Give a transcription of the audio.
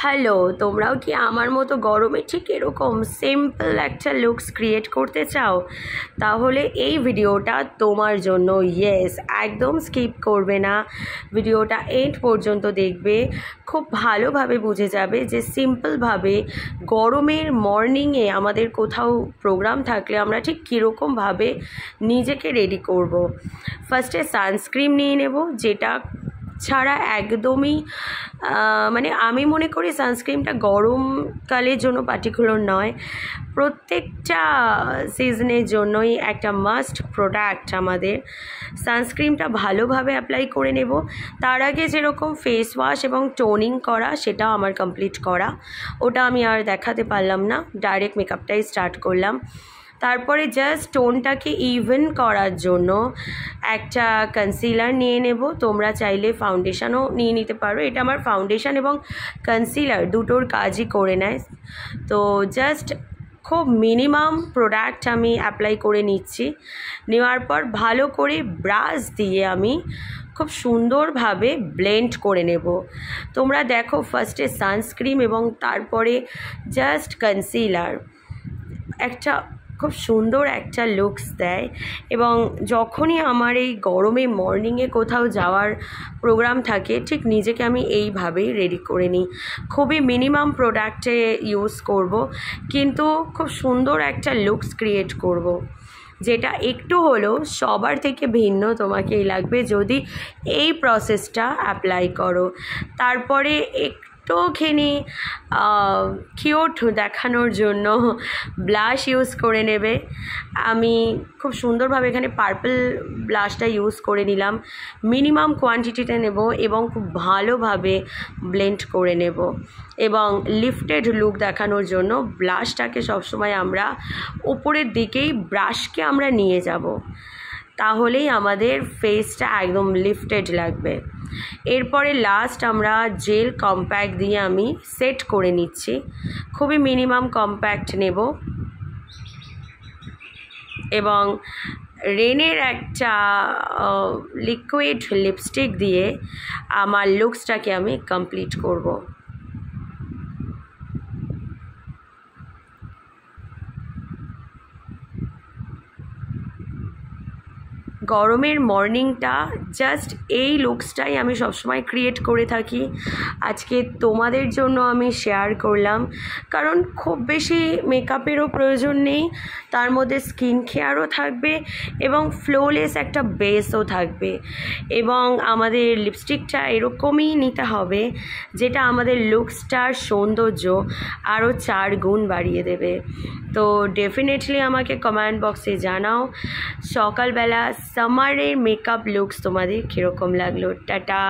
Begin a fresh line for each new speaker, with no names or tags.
Hello, তোমরাও কি আমার মতো গরমে ঠিক এরকম সিম্পল একটা লুকস ক্রিয়েট করতে চাও? তাহলে এই ভিডিওটা তোমার জন্য। ইয়েস, একদম স্কিপ করবে না, ভিডিওটা এন্ড পর্যন্ত দেখবে। খুব ভালোভাবে বুঝে যাবে যে সিম্পলভাবে গরমের মর্নিংয়ে আমাদের কোথাও প্রোগ্রাম থাকলে আমরা ঠিক কীরকমভাবে নিজেকে রেডি করব। ফার্স্টে সানস্ক্রিন নিয়ে নেব, যেটা ছাড়া একদমই মানে আমি মনে করি সানস্ক্রিনটা গরমকালের জন্য পার্টিকুলার নয়, প্রত্যেকটা সিজনের জন্যই একটা মাস্ট প্রোডাক্ট আমাদের। সানস্ক্রিনটা ভালোভাবে অ্যাপ্লাই করে নেব। তার আগে যেরকম ফেস ওয়াশ এবং টোনিং করা, সেটাও আমার কমপ্লিট করা, ওটা আমি আর দেখাতে পারলাম না, ডাইরেক্ট মেকআপটাই স্টার্ট করলাম। তারপরে জাস্ট টোনটাকে ইভেন করার জন্য একটা কনসিলার নিয়ে নেব। তোমরা চাইলে ফাউন্ডেশনও নিয়ে নিতে পারো, এটা আমার ফাউন্ডেশন এবং কনসিলার দুটোর কাজই করে নেয়। তো জাস্ট খুব মিনিমাম প্রোডাক্ট আমি অ্যাপ্লাই করে নিচ্ছি। নেওয়ার পর ভালো করে ব্রাশ দিয়ে আমি খুব সুন্দরভাবে ব্লেন্ড করে নেব। তোমরা দেখো, ফার্স্টে সানস্ক্রিন এবং তারপরে জাস্ট কনসিলার একটা খুব সুন্দর একটা লুকস দেয়। এবং যখনই আমার এই গরমে মর্নিংয়ে কোথাও যাওয়ার প্রোগ্রাম থাকে, ঠিক নিজেকে আমি এইভাবেই রেডি করে নিই। খুবই মিনিমাম প্রোডাক্টে ইউজ করব, কিন্তু খুব সুন্দর একটা লুকস ক্রিয়েট করব, যেটা একটু হলেও সবার থেকে ভিন্ন তোমাকেই লাগবে যদি এই প্রসেসটা অ্যাপ্লাই করো। তারপরে একটুখানি কিউট দেখানোর জন্য ব্লাশ ইউজ করে নেবে। আমি খুব সুন্দরভাবে এখানে পার্পল ব্লাশটা ইউজ করে নিলাম। মিনিমাম কোয়ান্টিটিতে নেব এবং খুব ভালোভাবে ব্লেন্ড করে নেব। এবং লিফটেড লুক দেখানোর জন্য ব্লাশটাকে সবসময় আমরা উপরের দিকেই ব্রাশকে আমরা নিয়ে যাব, তাহলেই আমাদের ফেসটা একদম লিফটেড লাগবে। এরপরে লাস্ট আমরা জেল কম্প্যাক্ট দিয়ে আমি সেট করে নিচ্ছি। খুবই মিনিমাম কম্প্যাক্ট নেব এবং রেনের একটা লিকুইড লিপস্টিক দিয়ে আমার লুকসটাকে আমি কমপ্লিট করব। গরমের মর্নিংটা জাস্ট এই লুকসটাই আমি সবসময় ক্রিয়েট করে থাকি। আজকে তোমাদের জন্য আমি শেয়ার করলাম, কারণ খুব বেশি মেকআপেরও প্রয়োজন নেই, তার মধ্যে স্কিন কেয়ারও থাকবে এবং ফ্লোলেস একটা বেসও থাকবে। এবং আমাদের লিপস্টিকটা এরকমই নিতে হবে যেটা আমাদের লুকসটার সৌন্দর্য আরও 4 গুণ বাড়িয়ে দেবে। তো ডেফিনেটলি আমাকে কমেন্ট বক্সে জানাও সকালবেলা সামারের মেকআপ লুকস তোমাদের কীরকম লাগলো। টাটা।